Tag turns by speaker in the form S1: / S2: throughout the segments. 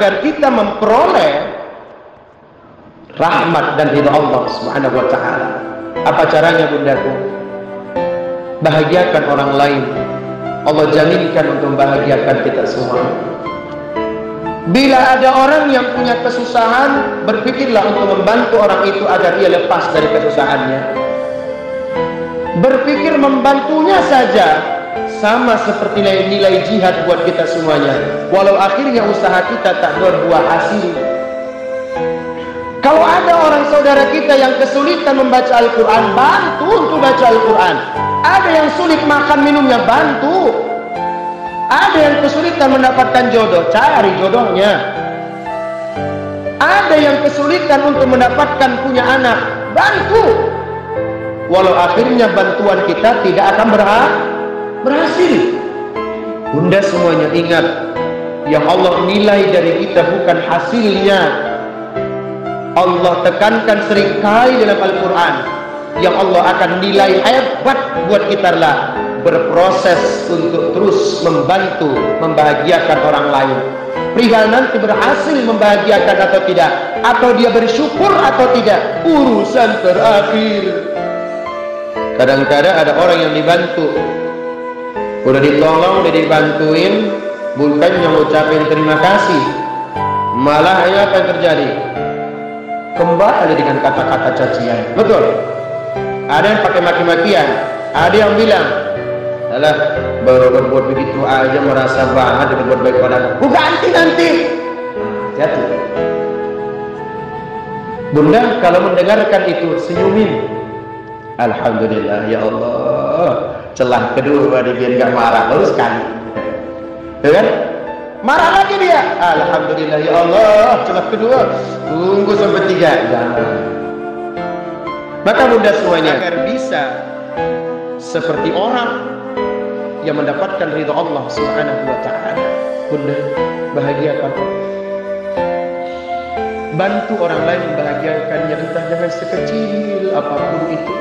S1: agar kita memperoleh rahmat dan ridha Allah Subhanahu wa taala. Apa caranya, bundaku? Bahagiakan orang lain. Allah jaminkan untuk membahagiakan kita semua. Bila ada orang yang punya kesusahan, berpikirlah untuk membantu orang itu agar ia lepas dari kesusahannya. Berpikir membantunya saja sama seperti nilai jihad buat kita semuanya, walau akhirnya usaha kita tak berbuah hasil. Kalau ada orang saudara kita yang kesulitan membaca Al-Quran, bantu untuk baca Al-Quran. Ada yang sulit makan minumnya, bantu. Ada yang kesulitan mendapatkan jodoh, cari jodohnya. Ada yang kesulitan untuk mendapatkan punya anak, bantu. Walau akhirnya bantuan kita tidak akan berhasil. Bunda semuanya ingat, yang Allah nilai dari kita bukan hasilnya. Allah tekankan seringkali dalam Al-Quran, yang Allah akan nilai hebat buat kita lah berproses untuk terus membantu membahagiakan orang lain. Perihal nanti berhasil membahagiakan atau tidak, atau dia bersyukur atau tidak, urusan terakhir. Kadang-kadang ada orang yang dibantu, udah ditolong, udah dibantuin, bukannya ngucapin terima kasih, malah apa yang terjadi? Kembali dengan kata-kata cacian. Betul? Ada yang pakai maki-makian, ada yang bilang, alah, baru berbuat begitu aja merasa banget berbuat baik padaku, ku ganti nanti. Jatuh. Bunda kalau mendengarkan itu senyumin, alhamdulillah ya Allah. Celah kedua dia biar gak marah, baru sekali. Ya kan? Marah lagi dia, alhamdulillah ya Allah. Celah kedua, tunggu sampai 3. Jangan. Maka bunda semuanya, agar bisa seperti orang yang mendapatkan ridha Allah Subhanahu wa taala, bunda bahagiakan orang. Bantu orang lain membahagiakannya, entah dengan sekecil apapun itu.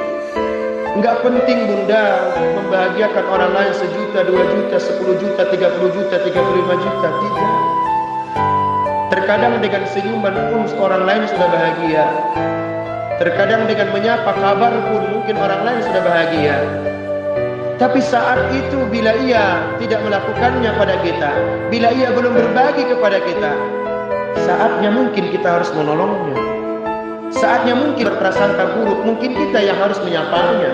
S1: Enggak penting bunda membahagiakan orang lain 1 juta, 2 juta, 10 juta, 30 juta, 35 juta, tidak. Terkadang dengan senyuman pun orang lain sudah bahagia. Terkadang dengan menyapa kabar pun mungkin orang lain sudah bahagia. Tapi saat itu bila ia tidak melakukannya pada kita, bila ia belum berbagi kepada kita, saatnya mungkin kita harus menolongnya. Saatnya mungkin berprasangka buruk, mungkin kita yang harus menyapanya.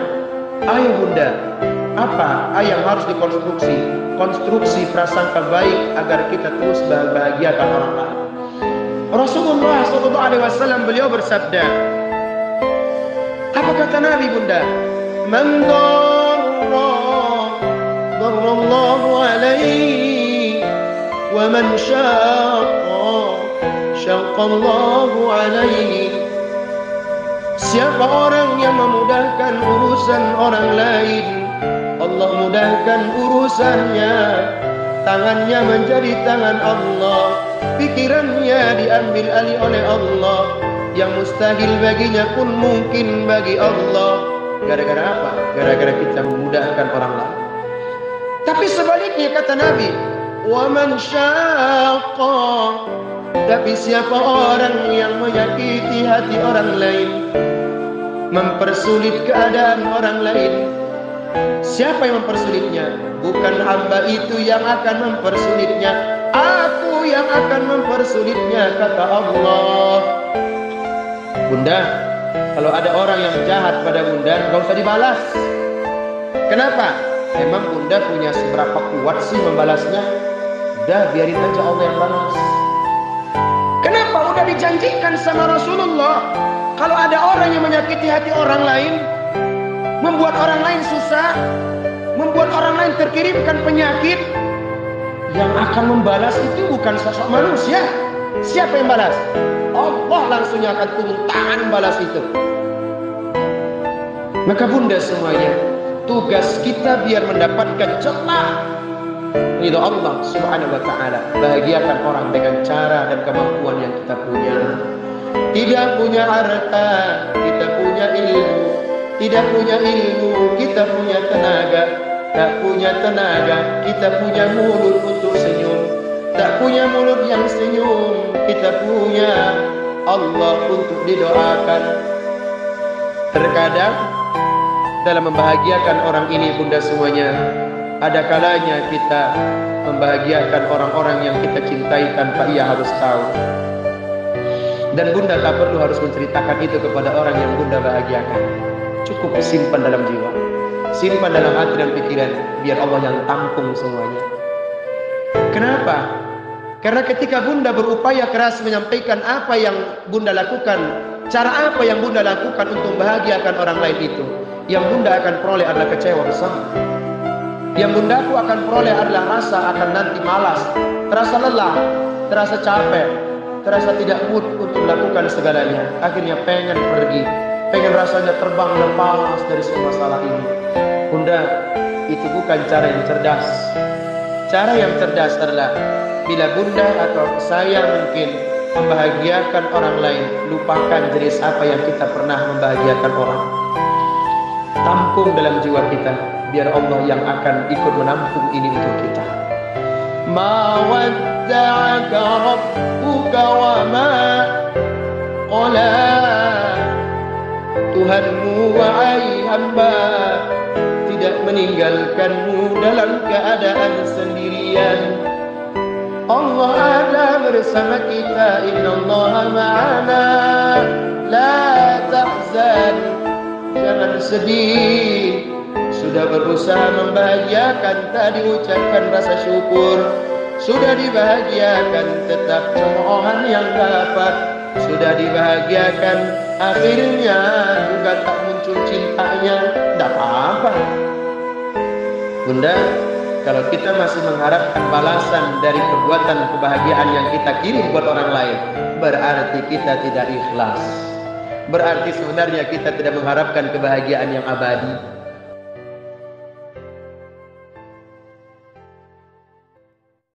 S1: Ayo bunda, apa yang harus dikonstruksi? Konstruksi prasangka baik agar kita terus bahagiakan orang lain. Rasulullah SAW beliau bersabda, apa kata Nabi bunda? Man darrallahu alaihi wa man syaqallahu alaihi. Siapa orang yang memudahkan urusan orang lain, Allah mudahkan urusannya. Tangannya menjadi tangan Allah, pikirannya diambil alih oleh Allah. Yang mustahil baginya pun mungkin bagi Allah. Gara-gara apa? Gara-gara kita memudahkan orang lain. Tapi sebaliknya kata Nabi, wa man syaqqa, tapi siapa orang yang menyakiti hati orang lain, mempersulit keadaan orang lain. Siapa yang mempersulitnya? Bukan hamba itu yang akan mempersulitnya, aku yang akan mempersulitnya, kata Allah. Bunda, kalau ada orang yang jahat pada bunda, gak usah dibalas. Kenapa? Emang bunda punya seberapa kuat sih membalasnya? Udah biarin aja Allah yang balas. Kenapa? Udah dijanjikan sama Rasulullah, kalau ada orang yang menyakiti hati orang lain, membuat orang lain susah, membuat orang lain terkirimkan penyakit, yang akan membalas itu bukan sosok manusia. Siapa yang balas? Allah langsungnya akan turun tangan balas itu. Maka bunda semuanya, tugas kita biar mendapatkan celah ridha Allah Subhanahu wa taala, bahagiakan orang dengan cara dan kemampuan yang kita punya. Tidak punya harta, kita punya ilmu. Tidak punya ilmu, kita punya tenaga. Tak punya tenaga, kita punya mulut untuk senyum. tak punya mulut yang senyum, kita punya Allah untuk didoakan. Terkadang dalam membahagiakan orang ini bunda semuanya, ada kalanya kita membahagiakan orang-orang yang kita cintai tanpa ia harus tahu. Dan bunda tak perlu harus menceritakan itu kepada orang yang bunda bahagiakan. Cukup simpan dalam jiwa, simpan dalam hati dan pikiran, biar Allah yang tampung semuanya. Kenapa? Karena ketika bunda berupaya keras menyampaikan apa yang bunda lakukan, cara apa yang bunda lakukan untuk membahagiakan orang lain itu, yang bunda akan peroleh adalah kecewa besar. Yang bundaku akan peroleh adalah rasa akan nanti malas, terasa lelah, terasa capek, terasa tidak mood untuk melakukan segalanya. Akhirnya pengen pergi, pengen rasanya terbang lepas dari semua masalah ini. Bunda, itu bukan cara yang cerdas. Cara yang cerdas adalah bila bunda atau saya mungkin membahagiakan orang lain, lupakan jenis apa yang kita pernah membahagiakan orang. Tampung dalam jiwa kita, biar Allah yang akan ikut menampung ini untuk kita. Ma wadda'aka rabbuka wa ma qala. Tuhanmu wahai hamba tidak meninggalkanmu dalam keadaan sendirian. Allah ada bersama kita. Innallaha ma'ana la tahzan. Jangan sedih. Sudah berusaha membahagiakan, tak diucapkan rasa syukur. Sudah dibahagiakan, tetap cemoohan yang dapat. Sudah dibahagiakan, akhirnya juga tak muncul cintanya. Tak apa-apa. Bunda, kalau kita masih mengharapkan balasan dari perbuatan kebahagiaan yang kita kirim buat orang lain, berarti kita tidak ikhlas. Berarti sebenarnya kita tidak mengharapkan kebahagiaan yang abadi.